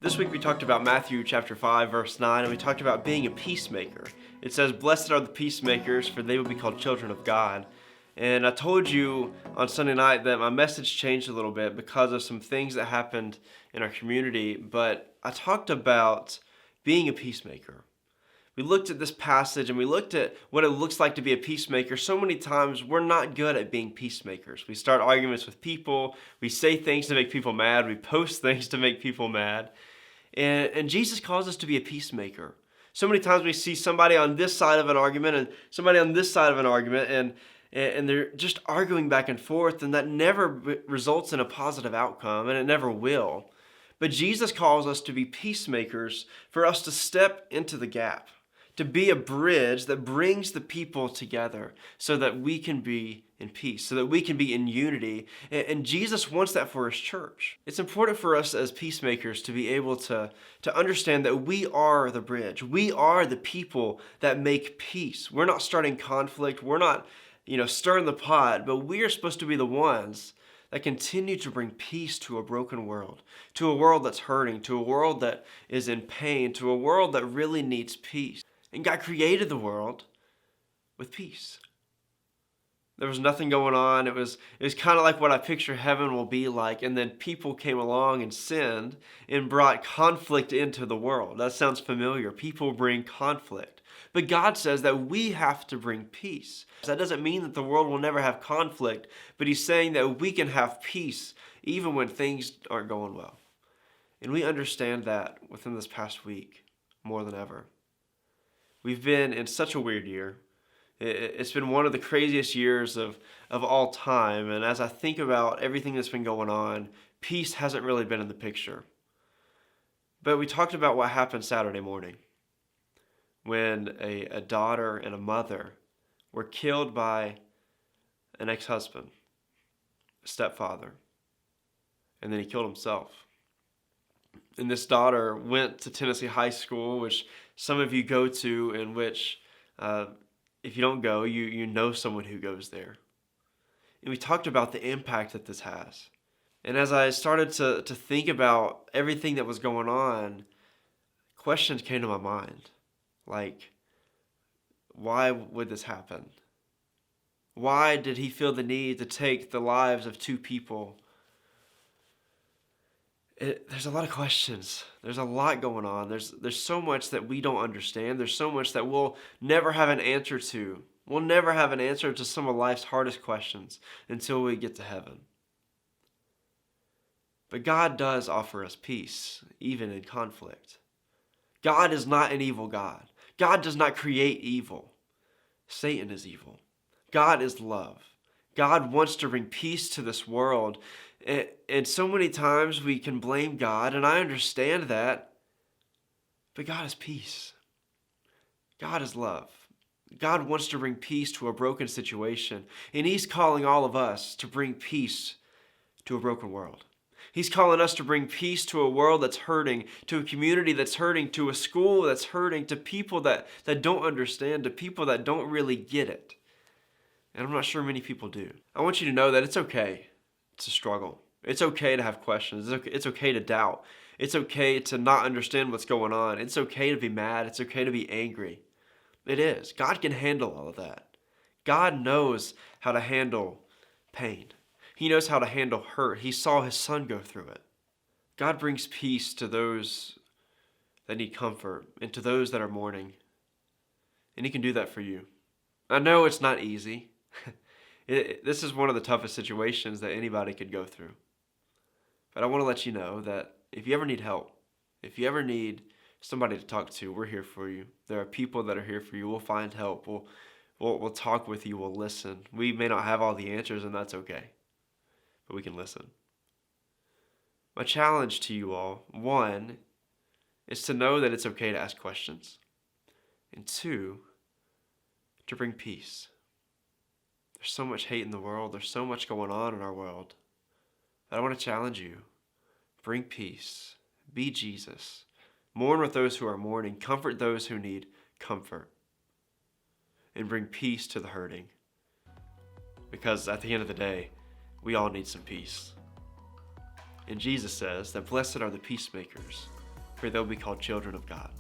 This week we talked about Matthew chapter 5, verse 9, and we talked about being a peacemaker. It says, "Blessed are the peacemakers, for they will be called children of God." And I told you on Sunday night that my message changed a little bit because of some things that happened in our community, but I talked about being a peacemaker. We looked at this passage and we looked at what it looks like to be a peacemaker. So many times we're not good at being peacemakers. We start arguments with people, we say things to make people mad, we post things to make people mad. And Jesus calls us to be a peacemaker. So many times we see somebody on this side of an argument and somebody on this side of an argument, and they're just arguing back and forth, and that never results in a positive outcome, and it never will. But Jesus calls us to be peacemakers, for us to step into the gap, to be a bridge that brings the people together so that we can be in peace, so that we can be in unity. And Jesus wants that for his church. It's important for us as peacemakers to be able to understand that we are the bridge. We are the people that make peace. We're not starting conflict. We're not, stirring the pot, but we are supposed to be the ones that continue to bring peace to a broken world, to a world that's hurting, to a world that is in pain, to a world that really needs peace. And God created the world with peace. There was nothing going on. It was kind of like what I picture heaven will be like, and then people came along and sinned and brought conflict into the world. That sounds familiar. People bring conflict. But God says that we have to bring peace. That doesn't mean that the world will never have conflict, but he's saying that we can have peace even when things aren't going well. And we understand that within this past week more than ever. We've been in such a weird year. It's been one of the craziest years of all time. And as I think about everything that's been going on, peace hasn't really been in the picture. But we talked about what happened Saturday morning when a daughter and a mother were killed by an ex-husband, a stepfather, and then he killed himself. And this daughter went to Tennessee High School, which some of you go to, in which if you don't go, you know someone who goes there. And we talked about the impact that this has. And as I started to think about everything that was going on, questions came to my mind. Like, why would this happen? Why did he feel the need to take the lives of two people? There's a lot of questions. There's a lot going on. There's so much that we don't understand. There's so much that we'll never have an answer to. We'll never have an answer to some of life's hardest questions until we get to heaven. But God does offer us peace, even in conflict. God is not an evil God. God does not create evil. Satan is evil. God is love. God wants to bring peace to this world. And so many times we can blame God, and I understand that. But God is peace. God is love. God wants to bring peace to a broken situation. And he's calling all of us to bring peace to a broken world. He's calling us to bring peace to a world that's hurting, to a community that's hurting, to a school that's hurting, to people that don't understand, to people that don't really get it. And I'm not sure many people do. I want you to know that it's okay to struggle. It's okay to have questions. It's okay to doubt. It's okay to not understand what's going on. It's okay to be mad. It's okay to be angry. It is. God can handle all of that. God knows how to handle pain. He knows how to handle hurt. He saw his son go through it. God brings peace to those that need comfort and to those that are mourning. And he can do that for you. I know it's not easy. This is one of the toughest situations that anybody could go through. But I want to let you know that if you ever need help, if you ever need somebody to talk to, we're here for you. There are people that are here for you. We'll find help. We'll talk with you. We'll listen. We may not have all the answers, and that's okay. But we can listen. My challenge to you all, one, is to know that it's okay to ask questions. And two, to bring peace. There's so much hate in the world. There's so much going on in our world. But I want to challenge you. Bring peace. Be Jesus. Mourn with those who are mourning. Comfort those who need comfort. And bring peace to the hurting. Because at the end of the day, we all need some peace. And Jesus says that blessed are the peacemakers, for they'll be called children of God.